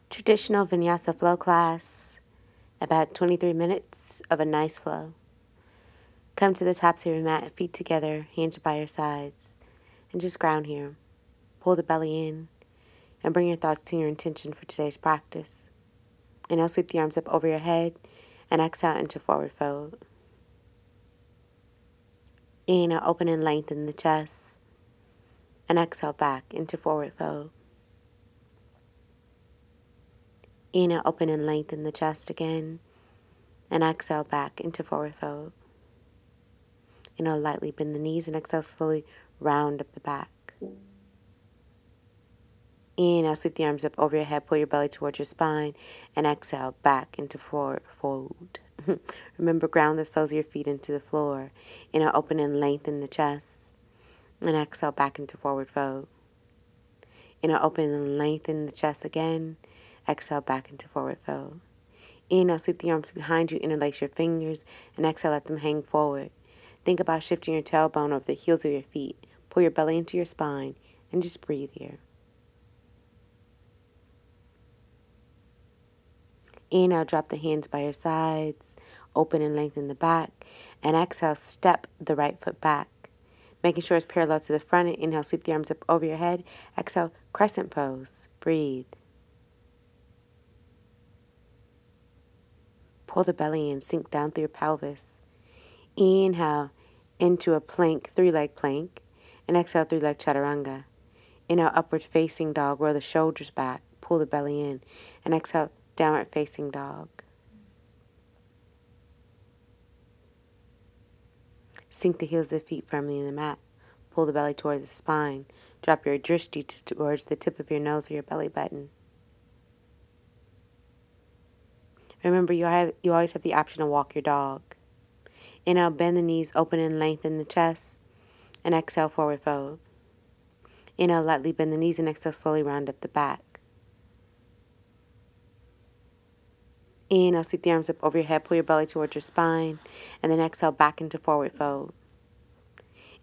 Traditional Vinyasa flow class, about 23 minutes of a nice flow. Come to the tops of your mat, feet together, hands by your sides, and just ground here. Pull the belly in, and bring your thoughts to your intention for today's practice. And now sweep the arms up over your head, and exhale into forward fold. Inhale, open and lengthen the chest, and exhale back into forward fold. Inhale, open and lengthen the chest again, and exhale back into forward fold. Inhale, lightly bend the knees, and exhale, slowly round up the back. Inhale, sweep the arms up over your head, pull your belly towards your spine, and exhale back into forward fold. Remember, ground the soles of your feet into the floor. Inhale, open and lengthen the chest, and exhale back into forward fold. Inhale, open and lengthen the chest again. Exhale back into forward fold. Inhale, sweep the arms behind you, interlace your fingers, and exhale, let them hang forward. Think about shifting your tailbone over the heels of your feet. Pull your belly into your spine, and just breathe here. Inhale, drop the hands by your sides, open and lengthen the back, and exhale, step the right foot back, making sure it's parallel to the front. And inhale, sweep the arms up over your head. Exhale, crescent pose. Breathe. Pull the belly in, sink down through your pelvis. Inhale into a plank, three-leg plank, and exhale, three-leg chaturanga. Inhale, upward facing dog, roll the shoulders back, pull the belly in, and exhale, downward facing dog. Sink the heels of the feet firmly in the mat. Pull the belly towards the spine. Drop your drishti towards the tip of your nose or your belly button. Remember, you always have the option to walk your dog. Inhale, bend the knees, open and lengthen the chest, and exhale, forward fold. Inhale, lightly bend the knees, and exhale, slowly round up the back. Inhale, sweep the arms up over your head, pull your belly towards your spine, and then exhale back into forward fold.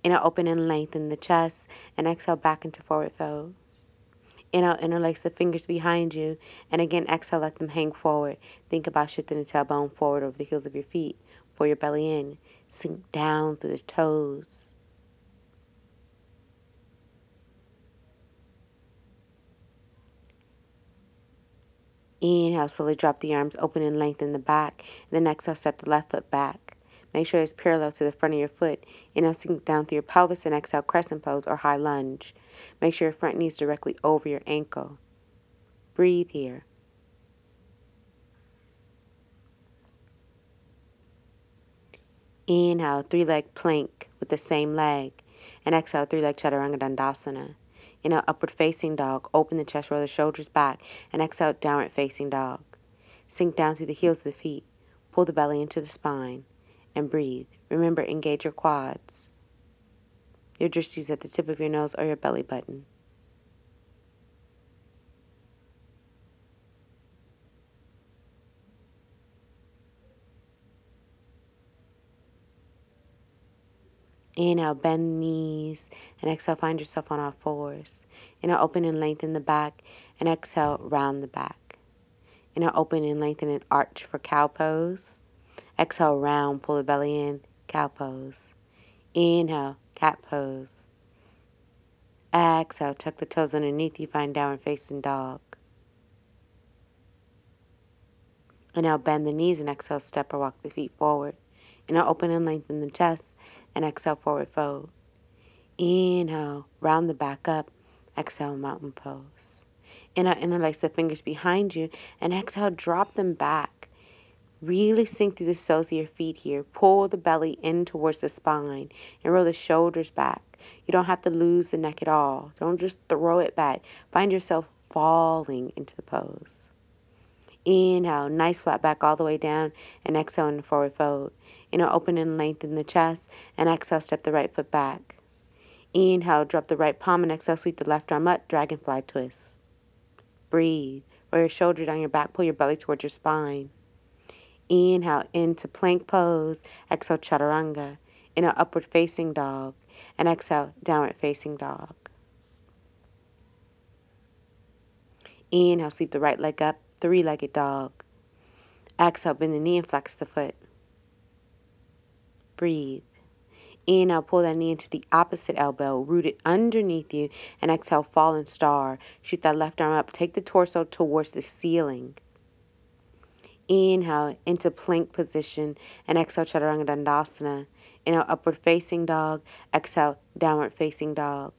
Inhale, open and lengthen the chest, and exhale back into forward fold. Inhale, interlace the fingers behind you, and again, exhale, let them hang forward. Think about shifting the tailbone forward over the heels of your feet. Pull your belly in, sink down through the toes. Inhale, slowly drop the arms, open and lengthen the back. And then exhale, step the left foot back. Make sure it's parallel to the front of your foot. Inhale, sink down through your pelvis, and exhale, crescent pose or high lunge. Make sure your front knee is directly over your ankle. Breathe here. Inhale, three-leg plank with the same leg. And exhale, three-leg chaturanga dandasana. Inhale, upward facing dog. Open the chest, roll the shoulders back. And exhale, downward facing dog. Sink down through the heels of the feet. Pull the belly into the spine. And breathe. Remember, engage your quads. Your drishti is at the tip of your nose or your belly button. Inhale, bend knees, and exhale, find yourself on all fours. Inhale, open and lengthen the back, and exhale, round the back. Inhale, open and lengthen and arch for cow pose. Exhale, round, pull the belly in, cow pose. Inhale, cat pose. Exhale, tuck the toes underneath you, find downward facing dog. Inhale, bend the knees, and exhale, step or walk the feet forward. Inhale, open and lengthen the chest, and exhale, forward fold. Inhale, round the back up. Exhale, mountain pose. Inhale, interlace the fingers behind you, and exhale, drop them back. Really sink through the soles of your feet here. Pull the belly in towards the spine, and roll the shoulders back. You don't have to lose the neck at all. Don't just throw it back. Find yourself falling into the pose. Inhale, nice flat back all the way down, and exhale into forward fold. Inhale, open and lengthen the chest, and exhale, step the right foot back. Inhale, drop the right palm, and exhale, sweep the left arm up, dragonfly twist. Breathe. Roll your shoulder down your back, pull your belly towards your spine. Inhale, into plank pose. Exhale, chaturanga. Inhale, upward facing dog, and exhale, downward facing dog. Inhale, sweep the right leg up, three-legged dog. Exhale, bend the knee and flex the foot. Breathe. Inhale, pull that knee into the opposite elbow, root it underneath you, and exhale, fallen star. Shoot that left arm up, take the torso towards the ceiling. Inhale into plank position, and exhale, Chaturanga Dandasana. Inhale, upward facing dog. Exhale, downward facing dog.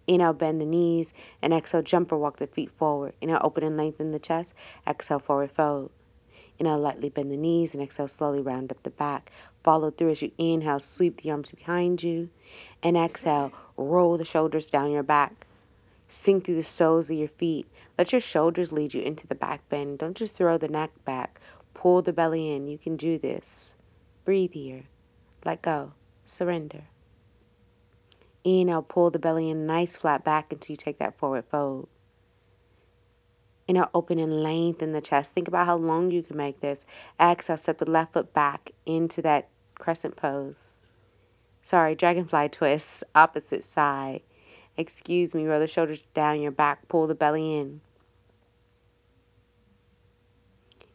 Inhale, bend the knees, and exhale, jump or walk the feet forward. Inhale, open and lengthen the chest. Exhale, forward fold. Inhale, lightly bend the knees, and exhale, slowly round up the back. Follow through as you inhale, sweep the arms behind you. And exhale, roll the shoulders down your back. Sink through the soles of your feet. Let your shoulders lead you into the back bend. Don't just throw the neck back. Pull the belly in. You can do this. Breathe here. Let go. Surrender. Inhale, pull the belly in, nice flat back until you take that forward fold. Inhale, open and lengthen the chest. Think about how long you can make this. Exhale, step the left foot back into that crescent pose. Sorry, dragonfly twist, opposite side. Excuse me, roll the shoulders down your back, pull the belly in.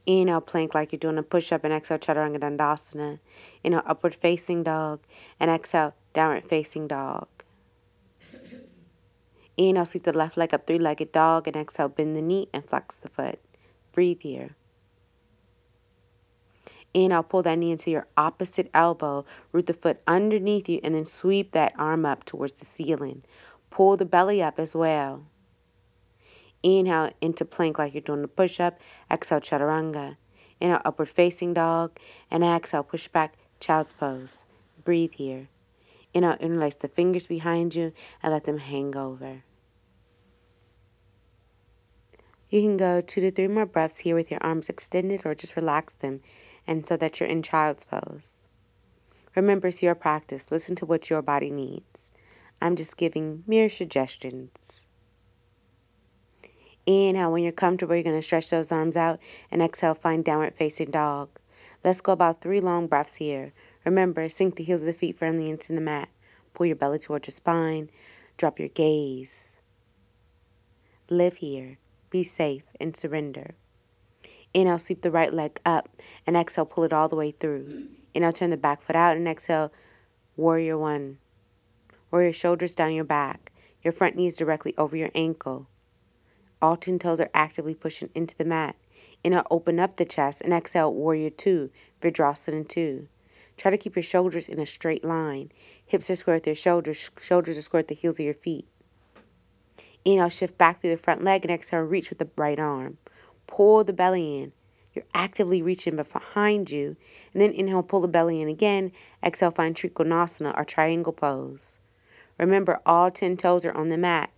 Inhale, plank like you're doing a push-up, and exhale, Chaturanga Dandasana. Inhale, upward facing dog, and exhale, downward facing dog. Inhale, sweep the left leg up, three-legged dog, and exhale, bend the knee and flex the foot. Breathe here. Inhale, pull that knee into your opposite elbow, root the foot underneath you, and then sweep that arm up towards the ceiling. Pull the belly up as well. Inhale into plank like you're doing a push-up. Exhale, Chaturanga. Inhale, upward facing dog, and exhale, push back, child's pose. Breathe here. Inhale, interlace the fingers behind you and let them hang over. You can go 2 to 3 more breaths here with your arms extended, or just relax them, and so that you're in child's pose. Remember, it's your practice. Listen to what your body needs. I'm just giving mere suggestions. Inhale, when you're comfortable, you're going to stretch those arms out, and exhale, find downward facing dog. Let's go about 3 long breaths here. Remember, sink the heels of the feet firmly into the mat. Pull your belly towards your spine. Drop your gaze. Live here. Be safe and surrender. Inhale, sweep the right leg up, and exhale, pull it all the way through. Inhale, turn the back foot out, and exhale, warrior one. Roll your shoulders down your back. Your front knee is directly over your ankle. All 10 toes are actively pushing into the mat. Inhale, open up the chest, and exhale, warrior two, Virdrasana 2. Try to keep your shoulders in a straight line. Hips are square with your shoulders. Shoulders are square with the heels of your feet. Inhale, shift back through the front leg, and exhale, reach with the right arm. Pull the belly in. You're actively reaching behind you. And then inhale, pull the belly in again. Exhale, find Trikonasana, or triangle pose. Remember, all 10 toes are on the mat.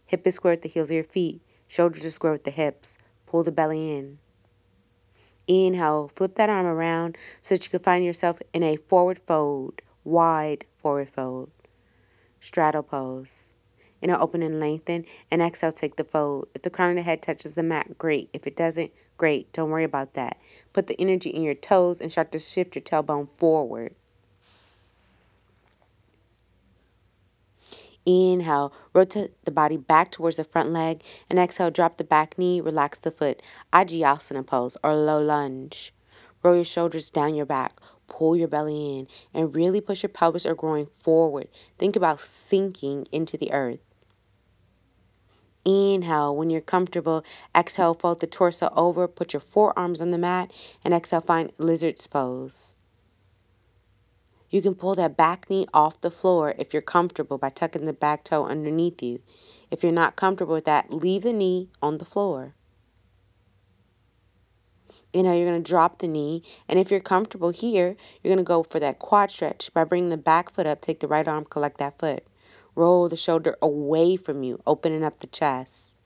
Hip is square with the heels of your feet. Shoulders are square with the hips. Pull the belly in. Inhale, flip that arm around so that you can find yourself in a forward fold, wide forward fold. Straddle pose. Inhale, open and lengthen, and exhale, take the fold. If the crown of the head touches the mat, great. If it doesn't, great. Don't worry about that. Put the energy in your toes and start to shift your tailbone forward. Inhale, rotate the body back towards the front leg, and exhale, drop the back knee, relax the foot. Ajiyasana pose, or low lunge. Roll your shoulders down your back, pull your belly in, and really push your pelvis or groin forward. Think about sinking into the earth. Inhale, when you're comfortable, exhale, fold the torso over, put your forearms on the mat, and exhale, find lizard's pose. You can pull that back knee off the floor if you're comfortable by tucking the back toe underneath you. If you're not comfortable with that, leave the knee on the floor. You're going to drop the knee, and if you're comfortable here, you're going to go for that quad stretch. By bringing the back foot up, take the right arm, collect that foot. Roll the shoulder away from you, opening up the chest.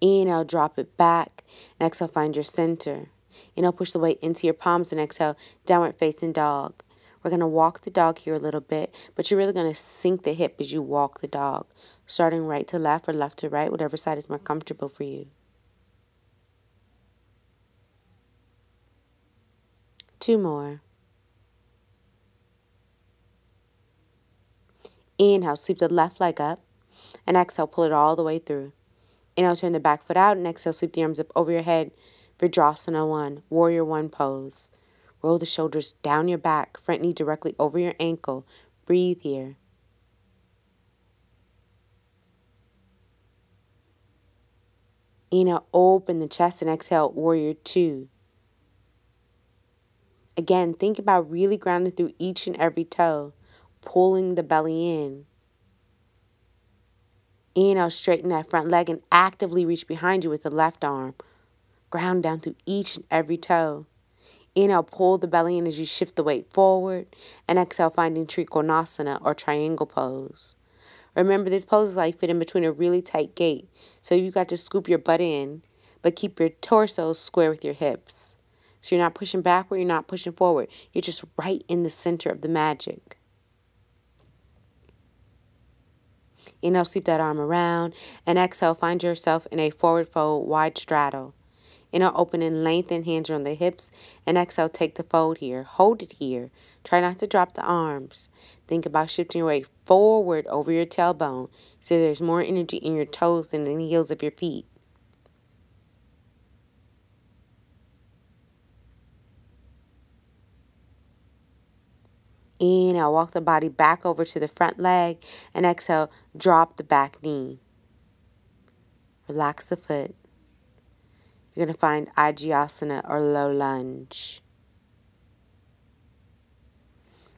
Inhale, drop it back, and exhale, find your center. Inhale, push the weight into your palms, and exhale, downward facing dog. We're going to walk the dog here a little bit, but you're really going to sink the hip as you walk the dog, starting right to left or left to right, whatever side is more comfortable for you. 2 more. Inhale, sweep the left leg up. And exhale, pull it all the way through. Inhale, turn the back foot out. And exhale, sweep the arms up over your head. Vinyasa 1, Warrior 1 pose. Roll the shoulders down your back, front knee directly over your ankle. Breathe here. Inhale, open the chest and exhale, Warrior 2. Again, think about really grounding through each and every toe, pulling the belly in. Inhale, straighten that front leg and actively reach behind you with the left arm. Ground down through each and every toe. Inhale, pull the belly in as you shift the weight forward. And exhale, finding Trikonasana or triangle pose. Remember, this pose is like fitting between a really tight gate. So you got to scoop your butt in, but keep your torso square with your hips. So you're not pushing backward, you're not pushing forward. You're just right in the center of the magic. Inhale, sweep that arm around. And exhale, find yourself in a forward fold, wide straddle. Inhale, open and lengthen, hands around the hips. And exhale, take the fold here. Hold it here. Try not to drop the arms. Think about shifting your weight forward over your tailbone so there's more energy in your toes than in the heels of your feet. Inhale, walk the body back over to the front leg. And exhale, drop the back knee. Relax the foot. You're going to find Ajiyasana or low lunge.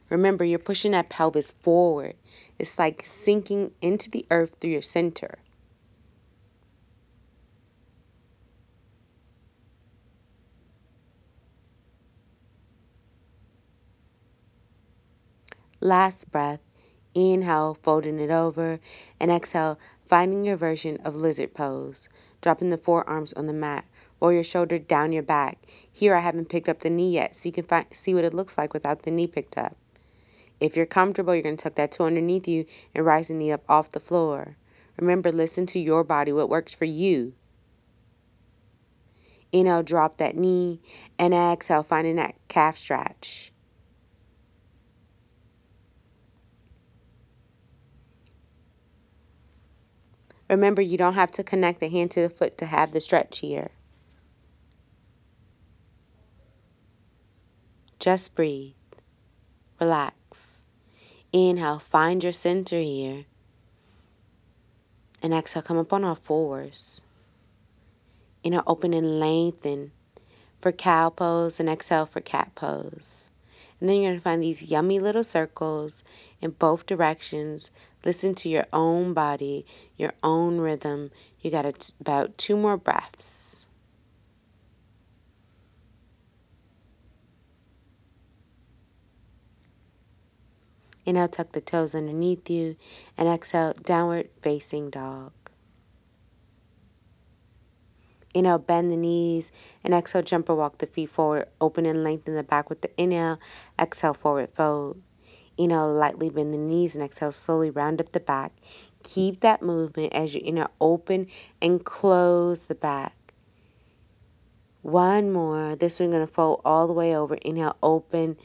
Remember, you're pushing that pelvis forward. It's like sinking into the earth through your center. Last breath. Inhale, folding it over. And exhale, finding your version of lizard pose. Dropping the forearms on the mat. Roll your shoulder down your back. Here, I haven't picked up the knee yet, so you can see what it looks like without the knee picked up. If you're comfortable, you're going to tuck that toe underneath you and rise the knee up off the floor. Remember, listen to your body, what works for you. Inhale, drop that knee, and exhale, finding that calf stretch. Remember, you don't have to connect the hand to the foot to have the stretch here. Just breathe. Relax. Inhale, find your center here. And exhale, come up on all fours. Inhale, open and lengthen for cow pose, and exhale for cat pose. And then you're going to find these yummy little circles in both directions. Listen to your own body, your own rhythm. You got about 2 more breaths. Inhale, tuck the toes underneath you, and exhale, downward facing dog. Inhale, bend the knees, and exhale, jump or walk the feet forward. Open and lengthen the back with the inhale. Exhale, forward fold. Inhale, lightly bend the knees, and exhale, slowly round up the back. Keep that movement as you inhale, open and close the back. One more. This one, going to fold all the way over. Inhale, open,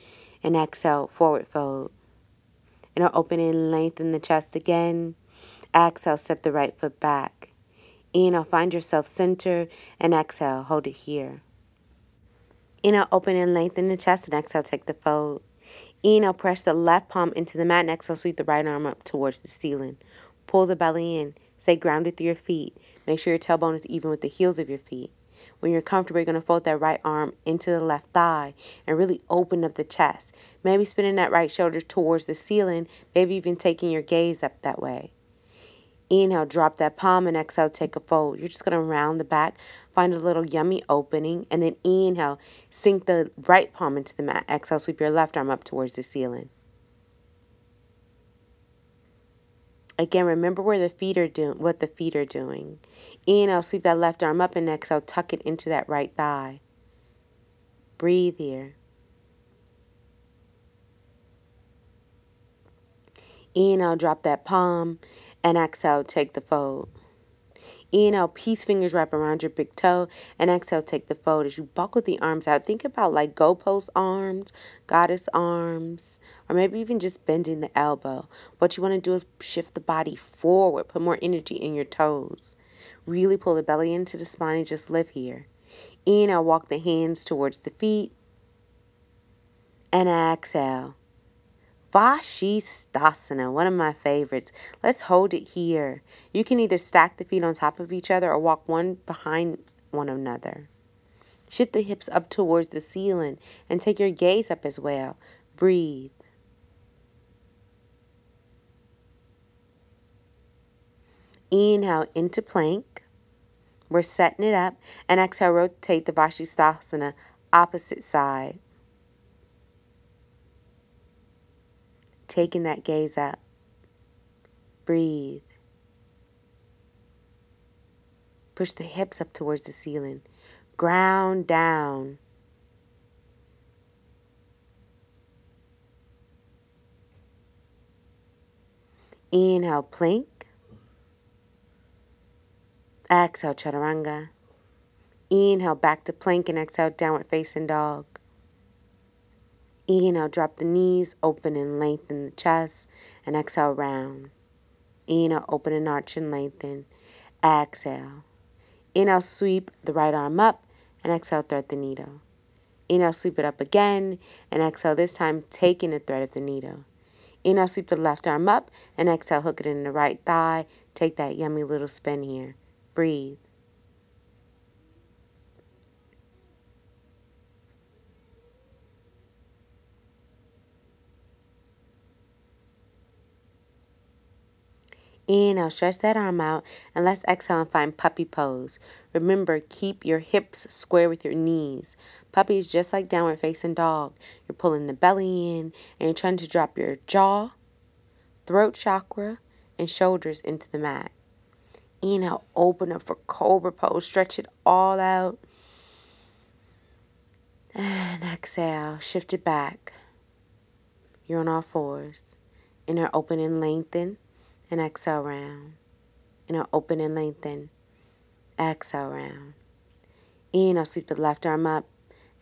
and exhale, forward fold. Inhale, open and lengthen the chest again. Exhale, step the right foot back. Inhale, find yourself center, and exhale, hold it here. Inhale, open and lengthen the chest, and exhale, take the fold. Inhale, press the left palm into the mat, and exhale, sweep the right arm up towards the ceiling. Pull the belly in. Stay grounded through your feet. Make sure your tailbone is even with the heels of your feet. When you're comfortable, you're going to fold that right arm into the left thigh and really open up the chest. Maybe spinning that right shoulder towards the ceiling, maybe even taking your gaze up that way. Inhale, drop that palm, and exhale, take a fold. You're just going to round the back, find a little yummy opening, and then inhale, sink the right palm into the mat. Exhale, sweep your left arm up towards the ceiling. Again, remember where the feet are doing, what the feet are doing. Inhale, sweep that left arm up, and exhale, tuck it into that right thigh. Breathe here. Inhale, drop that palm, and exhale, take the fold. Inhale, peace fingers wrap around your big toe. And exhale, take the fold. As you buckle the arms out, think about like goalpost arms, goddess arms, or maybe even just bending the elbow. What you want to do is shift the body forward, put more energy in your toes. Really pull the belly into the spine and just live here. Inhale, walk the hands towards the feet. And exhale. Vashisthasana, one of my favorites. Let's hold it here. You can either stack the feet on top of each other or walk one behind one another. Shift the hips up towards the ceiling and take your gaze up as well. Breathe. Inhale into plank. We're setting it up. And exhale, rotate the Vashisthasana opposite side. Taking that gaze up. Breathe. Push the hips up towards the ceiling. Ground down. Inhale, plank. Exhale, chaturanga. Inhale, back to plank and exhale, downward facing dog. Inhale, drop the knees, open and lengthen the chest, and exhale, round. Inhale, open and arch and lengthen. Exhale. Inhale, sweep the right arm up, and exhale, thread the needle. Inhale, sweep it up again, and exhale, this time taking the thread of the needle. Inhale, sweep the left arm up, and exhale, hook it in the right thigh. Take that yummy little spin here. Breathe. Inhale, stretch that arm out, and let's exhale and find puppy pose. Remember, keep your hips square with your knees. Puppy is just like downward facing dog. You're pulling the belly in, and you're trying to drop your jaw, throat chakra, and shoulders into the mat. Inhale, open up for cobra pose. Stretch it all out. And exhale, shift it back. You're on all fours. Inhale, open and lengthen. And exhale, round. Inhale, open and lengthen. Exhale, round. Inhale, sweep the left arm up.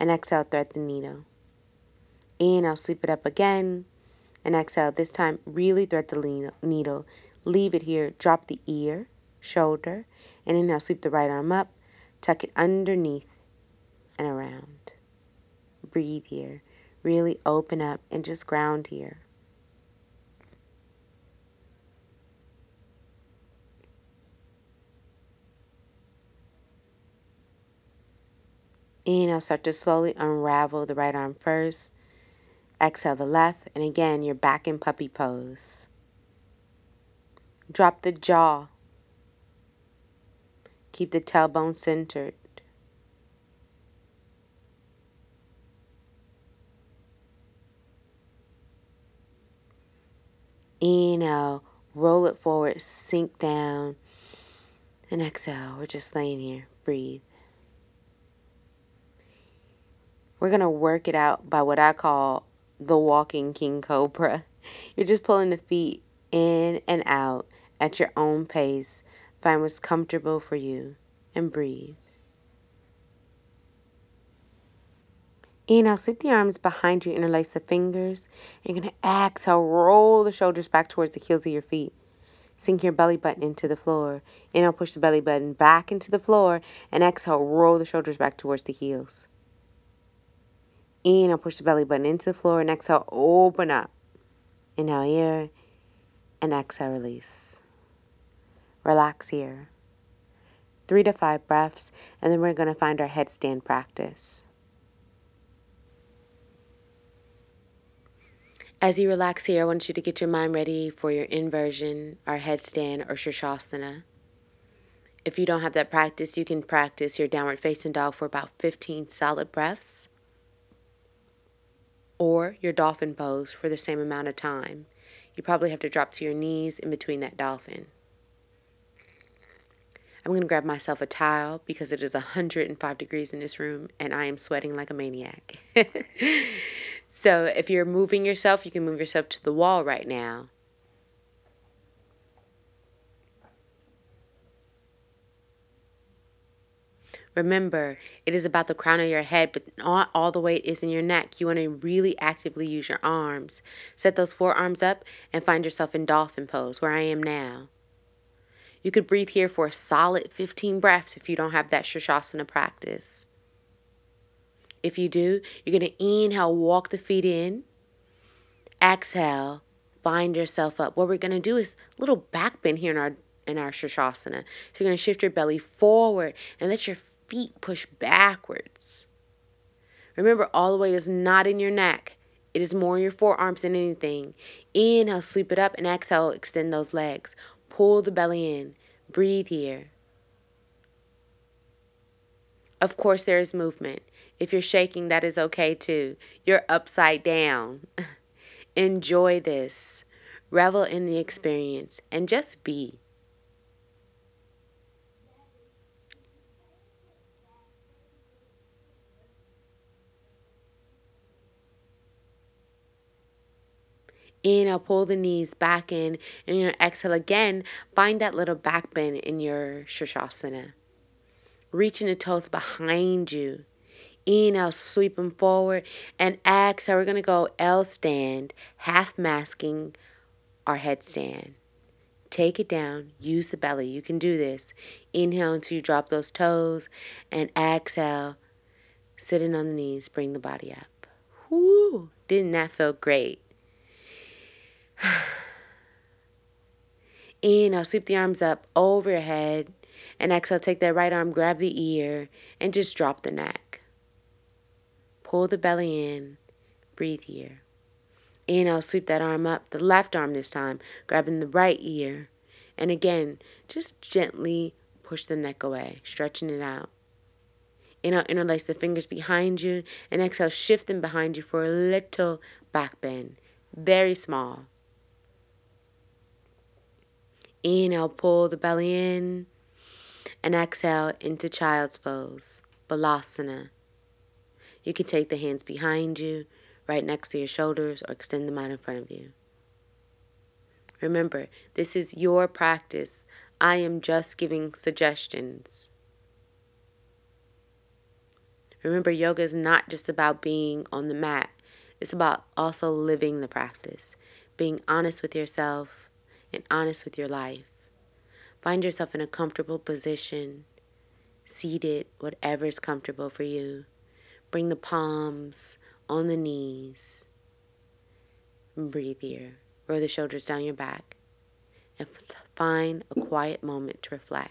And exhale, thread the needle. Inhale, sweep it up again. And exhale, this time, really thread the needle. Leave it here. Drop the ear, shoulder. And inhale, sweep the right arm up. Tuck it underneath and around. Breathe here. Really open up and just ground here. Inhale, start to slowly unravel the right arm first. Exhale the left, and again, you're back in puppy pose. Drop the jaw. Keep the tailbone centered. Inhale, roll it forward, sink down. And exhale, we're just laying here. Breathe. We're going to work it out by what I call the walking king cobra. You're just pulling the feet in and out at your own pace. Find what's comfortable for you and breathe. Inhale, sweep the arms behind you, interlace the fingers. You're going to exhale, roll the shoulders back towards the heels of your feet. Sink your belly button into the floor. Inhale, push the belly button back into the floor. And exhale, roll the shoulders back towards the heels. Inhale, push the belly button into the floor. And exhale, open up. Inhale here. And exhale, release. Relax here. 3 to 5 breaths. And then we're going to find our headstand practice. As you relax here, I want you to get your mind ready for your inversion, our headstand, or Shirshasana. If you don't have that practice, you can practice your downward facing dog for about 15 solid breaths, or your dolphin pose for the same amount of time. You probably have to drop to your knees in between that dolphin. I'm going to grab myself a towel because it is 105 degrees in this room and I am sweating like a maniac. So if you're moving yourself, you can move yourself to the wall right now. Remember, it is about the crown of your head, but not all the weight is in your neck. You want to really actively use your arms. Set those forearms up and find yourself in dolphin pose, where I am now. You could breathe here for a solid 15 breaths if you don't have that Shirshasana practice. If you do, you're going to inhale, walk the feet in. Exhale, find yourself up. What we're going to do is a little back bend here in our Shirshasana. So you're going to shift your belly forward and let your feet push backwards. Remember, all the weight is not in your neck. It is more in your forearms than anything. Inhale, sweep it up, and exhale, extend those legs. Pull the belly in. Breathe here. Of course, there is movement. If you're shaking, that is okay too. You're upside down. Enjoy this. Revel in the experience and just be. Inhale, pull the knees back in, and you're going to exhale again. Find that little back bend in your Shirshasana. Reaching the toes behind you. Inhale, sweep them forward, and exhale, we're going to go L stand, half masking our headstand. Take it down, use the belly. You can do this. Inhale until you drop those toes, and exhale, sitting on the knees, bring the body up. Whoo, didn't that feel great? Inhale, sweep the arms up over your head. And exhale, take that right arm, grab the ear, and just drop the neck. Pull the belly in. Breathe here. Inhale, sweep that arm up, the left arm this time, grabbing the right ear. And again, just gently push the neck away, stretching it out. Inhale, interlace the fingers behind you. And exhale, shift them behind you for a little back bend. Very small. Inhale, pull the belly in, and exhale into child's pose, Balasana. You can take the hands behind you, right next to your shoulders, or extend them out in front of you. Remember, this is your practice. I am just giving suggestions. Remember, yoga is not just about being on the mat. It's about also living the practice, being honest with yourself, and honest with your life. Find yourself in a comfortable position, seated, whatever is comfortable for you. Bring the palms on the knees. And breathe here. Roll the shoulders down your back. And find a quiet moment to reflect.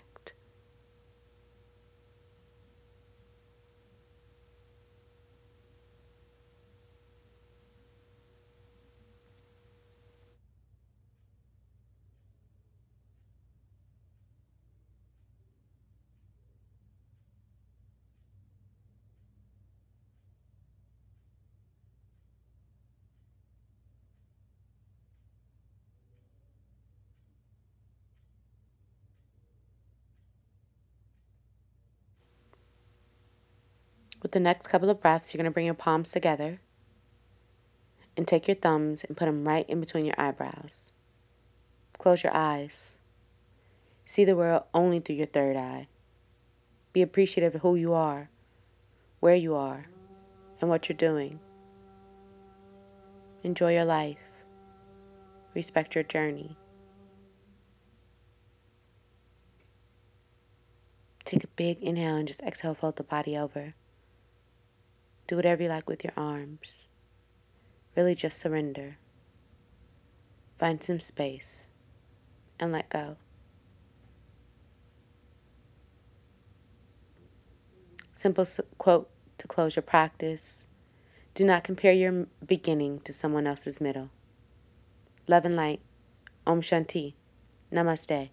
With the next couple of breaths, you're going to bring your palms together and take your thumbs and put them right in between your eyebrows. Close your eyes. See the world only through your third eye. Be appreciative of who you are, where you are, and what you're doing. Enjoy your life. Respect your journey. Take a big inhale and just exhale, fold the body over. Do whatever you like with your arms. Really just surrender. Find some space and let go. Simple quote to close your practice. Do not compare your beginning to someone else's middle. Love and light. Om Shanti. Namaste.